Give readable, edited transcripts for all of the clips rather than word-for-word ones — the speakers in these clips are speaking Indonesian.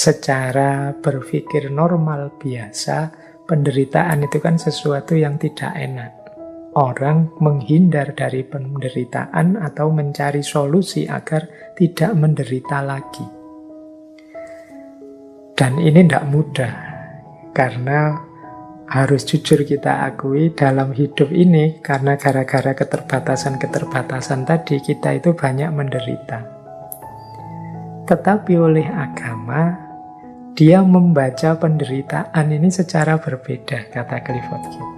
secara berpikir normal biasa, penderitaan itu kan sesuatu yang tidak enak. Orang menghindar dari penderitaan atau mencari solusi agar tidak menderita lagi. Dan ini tidak mudah, karena harus jujur kita akui dalam hidup ini, karena gara-gara keterbatasan-keterbatasan tadi, kita itu banyak menderita. Tetapi oleh agama, dia membaca penderitaan ini secara berbeda, kata Clifford Geertz.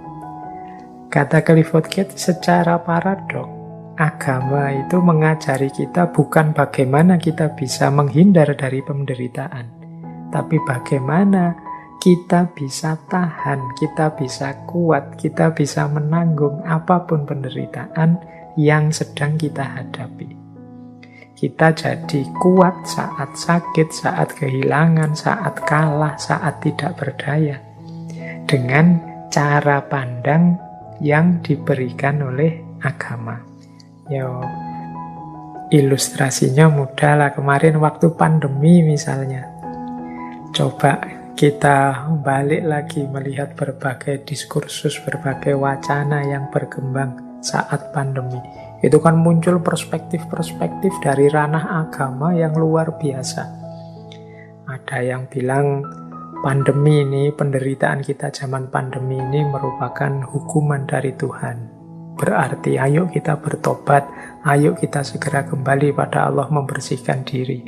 Kata Clifford Geertz, secara paradok, agama itu mengajari kita bukan bagaimana kita bisa menghindar dari penderitaan, tapi bagaimana kita bisa tahan, kita bisa kuat, kita bisa menanggung apapun penderitaan yang sedang kita hadapi. Kita jadi kuat saat sakit, saat kehilangan, saat kalah, saat tidak berdaya. Dengan cara pandang yang diberikan oleh agama. Ilustrasinya mudah lah. Kemarin waktu pandemi misalnya. Coba kita balik lagi melihat berbagai diskursus, berbagai wacana yang berkembang saat pandemi. Itu kan muncul perspektif-perspektif dari ranah agama yang luar biasa. Ada yang bilang pandemi ini, penderitaan kita zaman pandemi ini merupakan hukuman dari Tuhan. Berarti ayo kita bertobat, ayo kita segera kembali pada Allah, membersihkan diri.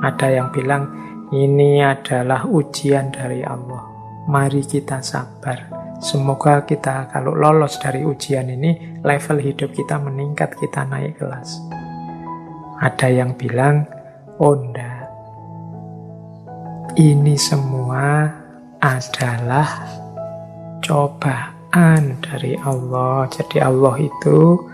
Ada yang bilang ini adalah ujian dari Allah. Mari kita sabar. Semoga kita kalau lolos dari ujian ini, level hidup kita meningkat, kita naik kelas. Ada yang bilang, oh enggak, ini semua adalah cobaan dari Allah. Jadi Allah itu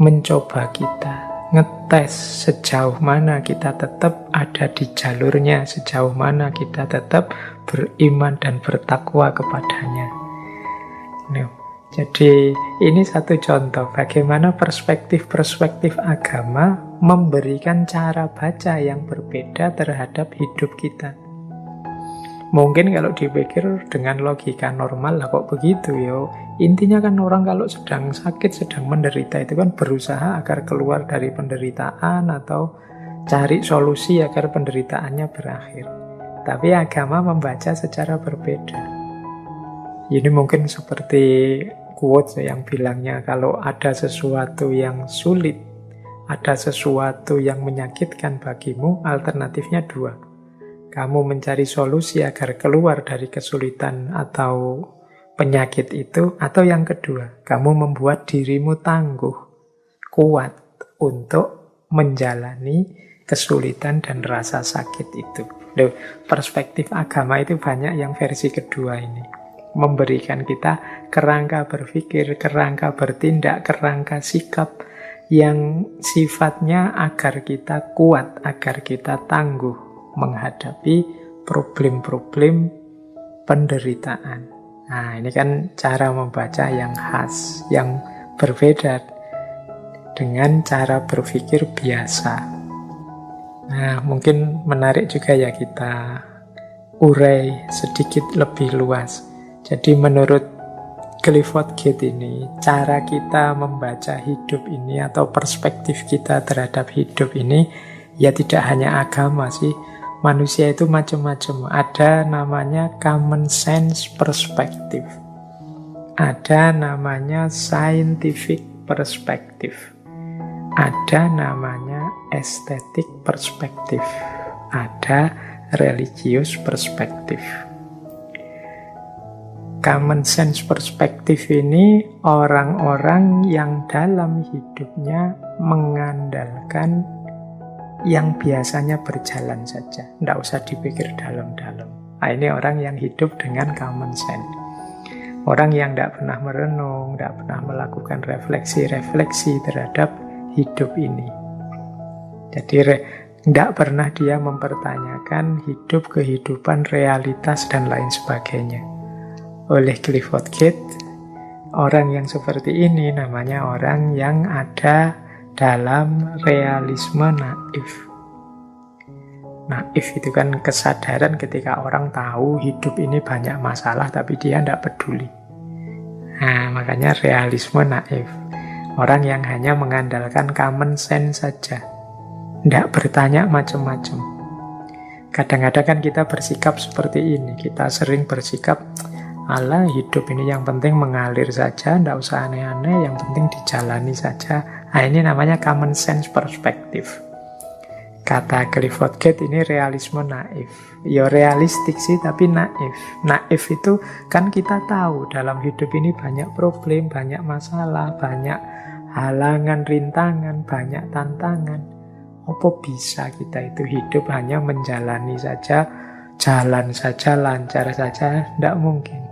mencoba kita, ngetes sejauh mana kita tetap ada di jalurnya, sejauh mana kita tetap beriman dan bertakwa kepadanya. Jadi ini satu contoh bagaimana perspektif-perspektif agama memberikan cara baca yang berbeda terhadap hidup kita. Mungkin kalau dipikir dengan logika normal, lah kok begitu ya. Intinya kan orang kalau sedang sakit, sedang menderita itu kan berusaha agar keluar dari penderitaan atau cari solusi agar penderitaannya berakhir. Tapi agama membaca secara berbeda. Ini mungkin seperti quotes yang bilangnya kalau ada sesuatu yang sulit, ada sesuatu yang menyakitkan bagimu, alternatifnya dua. Kamu mencari solusi agar keluar dari kesulitan atau penyakit itu, atau yang kedua, kamu membuat dirimu tangguh, kuat untuk menjalani kesulitan dan rasa sakit itu. Loh, perspektif agama itu banyak yang versi kedua ini. Memberikan kita kerangka berpikir, kerangka bertindak, kerangka sikap yang sifatnya agar kita kuat, agar kita tangguh menghadapi problem-problem penderitaan. Nah, ini kan cara membaca yang khas, yang berbeda dengan cara berpikir biasa. Nah, mungkin menarik juga ya kita urai sedikit lebih luas. Jadi menurut Clifford Geertz ini, cara kita membaca hidup ini atau perspektif kita terhadap hidup ini, ya tidak hanya agama sih. Manusia itu macam-macam. Ada namanya common sense perspective. Ada namanya scientific perspective. Ada namanya aesthetic perspective. Ada religious perspective. Common sense perspective ini orang-orang yang dalam hidupnya mengandalkan yang biasanya berjalan saja, tidak usah dipikir dalam-dalam. Nah, ini orang yang hidup dengan common sense. Orang yang tidak pernah merenung, tidak pernah melakukan refleksi-refleksi terhadap hidup ini. Jadi tidak pernah dia mempertanyakan hidup, kehidupan, realitas, dan lain sebagainya. Oleh Clifford Geertz, orang yang seperti ini namanya orang yang ada dalam realisme naif. Naif itu kan kesadaran ketika orang tahu hidup ini banyak masalah tapi dia tidak peduli. Nah, makanya realisme naif. Orang yang hanya mengandalkan common sense saja. Tidak bertanya macam-macam. Kadang-kadang kan kita bersikap seperti ini. Kita sering bersikap, alah hidup ini yang penting mengalir saja, tidak usah aneh-aneh, yang penting dijalani saja. Nah, ini namanya common sense perspektif. Kata Clifford Gate ini realisme naif. Ya realistik sih tapi naif. Naif itu kan kita tahu dalam hidup ini banyak problem, banyak masalah, banyak halangan, rintangan, banyak tantangan. Apa bisa kita itu hidup hanya menjalani saja, jalan saja, lancar saja? Tidak mungkin.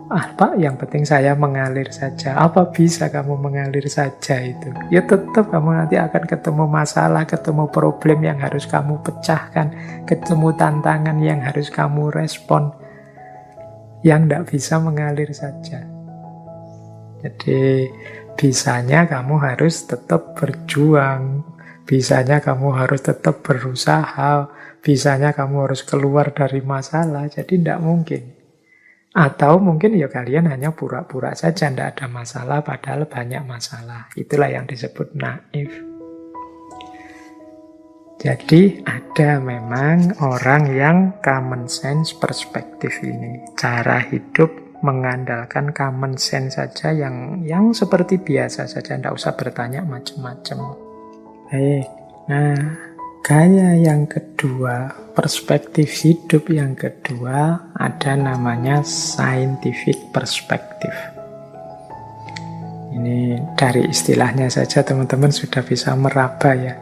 Pak, yang penting saya mengalir saja. Apa bisa kamu mengalir saja itu? Ya tetap kamu nanti akan ketemu masalah, ketemu problem yang harus kamu pecahkan, ketemu tantangan yang harus kamu respon. Yang tidak bisa mengalir saja. Jadi bisanya kamu harus tetap berjuang, bisanya kamu harus tetap berusaha, bisanya kamu harus keluar dari masalah. Jadi tidak mungkin. Atau mungkin ya kalian hanya pura-pura saja, tidak ada masalah, padahal banyak masalah. Itulah yang disebut naif. Jadi ada memang orang yang common sense perspektif ini. Cara hidup mengandalkan common sense saja yang seperti biasa saja, tidak usah bertanya macam-macam. Baik, nah gaya yang kedua, perspektif hidup yang kedua ada namanya scientific perspective. Ini dari istilahnya saja teman-teman sudah bisa meraba ya.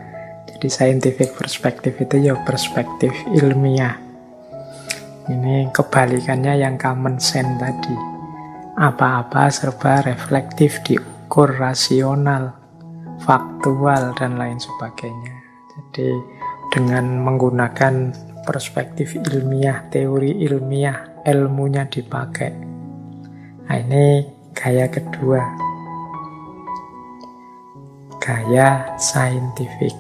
Jadi scientific perspective itu ya perspektif ilmiah. Ini kebalikannya yang common sense tadi. Apa-apa serba reflektif, diukur rasional, faktual dan lain sebagainya. Jadi dengan menggunakan perspektif ilmiah, teori ilmiah, ilmunya dipakai. Nah ini gaya kedua. Gaya scientific.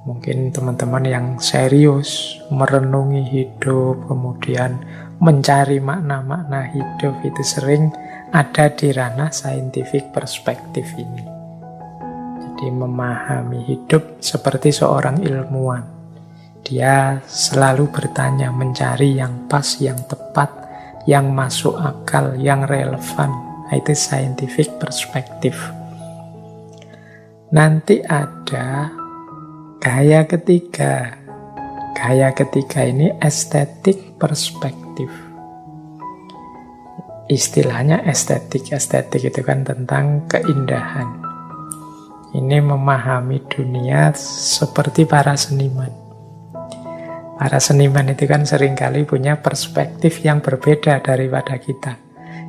Mungkin teman-teman yang serius merenungi hidup, kemudian mencari makna-makna hidup itu sering ada di ranah scientific perspektif ini. Jadi memahami hidup seperti seorang ilmuwan. Dia selalu bertanya, mencari yang pas, yang tepat, yang masuk akal, yang relevan. Nah, itu scientific perspective. Nanti ada gaya ketiga. Gaya ketiga ini estetik perspektif. Istilahnya estetik. Estetik itu kan tentang keindahan. Ini memahami dunia seperti para seniman. Para seniman itu kan seringkali punya perspektif yang berbeda daripada kita.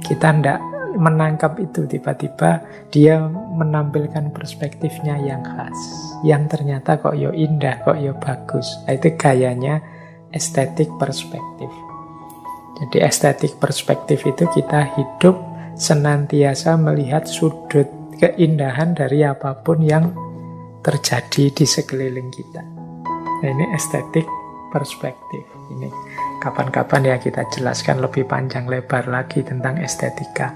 Kita tidak menangkap itu, tiba-tiba dia menampilkan perspektifnya yang khas. Yang ternyata kok yo indah, kok yo bagus. Nah, itu gayanya estetik perspektif. Jadi estetik perspektif itu kita hidup senantiasa melihat sudut keindahan dari apapun yang terjadi di sekeliling kita. Nah, ini estetik perspektif. Ini kapan-kapan ya kita jelaskan lebih panjang lebar lagi tentang estetika.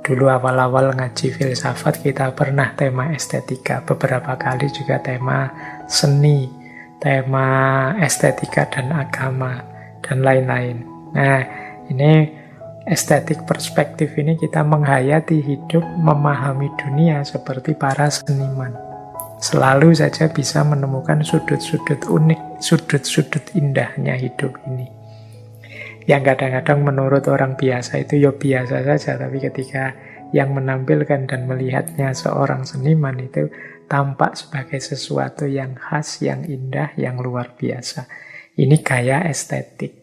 Dulu awal-awal ngaji filsafat kita pernah tema estetika. Beberapa kali juga tema seni, tema estetika dan agama, dan lain-lain. Nah, ini estetik perspektif ini kita menghayati hidup, memahami dunia seperti para seniman. Selalu saja bisa menemukan sudut-sudut unik, sudut-sudut indahnya hidup ini. Yang kadang-kadang menurut orang biasa itu ya biasa saja, tapi ketika yang menampilkan dan melihatnya seorang seniman itu tampak sebagai sesuatu yang khas, yang indah, yang luar biasa. Ini gaya estetik.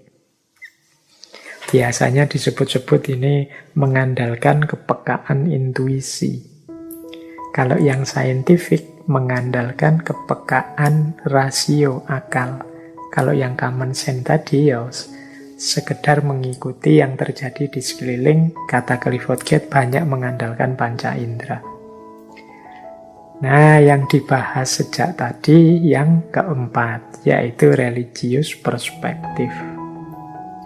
Biasanya disebut-sebut ini mengandalkan kepekaan intuisi. Kalau yang saintifik mengandalkan kepekaan rasio akal. Kalau yang common sense tadi ya sekedar mengikuti yang terjadi di sekeliling. Kata Clifford Gate banyak mengandalkan panca indera. Nah, yang dibahas sejak tadi yang keempat, yaitu religius perspektif.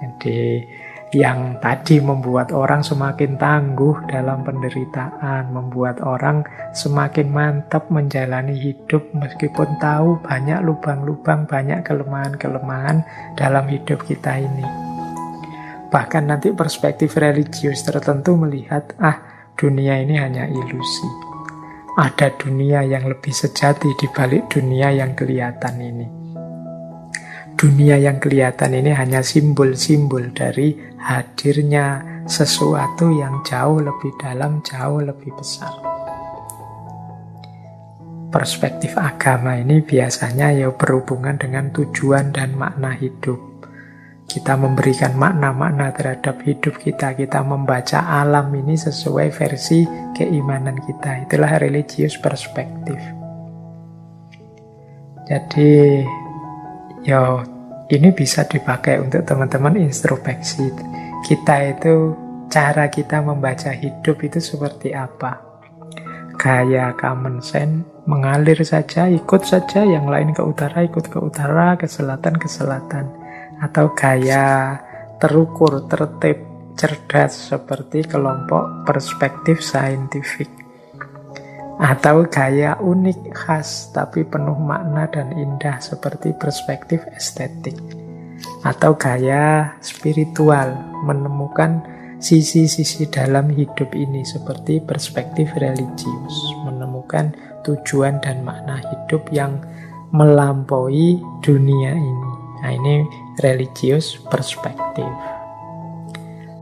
Jadi, yang tadi membuat orang semakin tangguh dalam penderitaan, membuat orang semakin mantap menjalani hidup meskipun tahu banyak lubang-lubang, banyak kelemahan-kelemahan dalam hidup kita ini. Bahkan nanti perspektif religius tertentu melihat, dunia ini hanya ilusi. Ada dunia yang lebih sejati di balik dunia yang kelihatan ini. Dunia yang kelihatan ini hanya simbol-simbol dari hadirnya sesuatu yang jauh lebih dalam, jauh lebih besar. Perspektif agama ini biasanya berhubungan dengan tujuan dan makna hidup. Kita memberikan makna-makna terhadap hidup kita. Kita membaca alam ini sesuai versi keimanan kita. Itulah religius perspektif. Jadi, ini bisa dipakai untuk teman-teman introspeksi. Cara kita membaca hidup itu seperti apa? Gaya common sense, mengalir saja, ikut saja, yang lain ke utara, ikut ke utara, ke selatan, ke selatan. Atau gaya terukur, tertib, cerdas seperti kelompok perspektif saintifik. Atau gaya unik, khas, tapi penuh makna dan indah seperti perspektif estetik. Atau gaya spiritual, menemukan sisi-sisi dalam hidup ini seperti perspektif religius, menemukan tujuan dan makna hidup yang melampaui dunia ini. Nah, ini religius perspektif.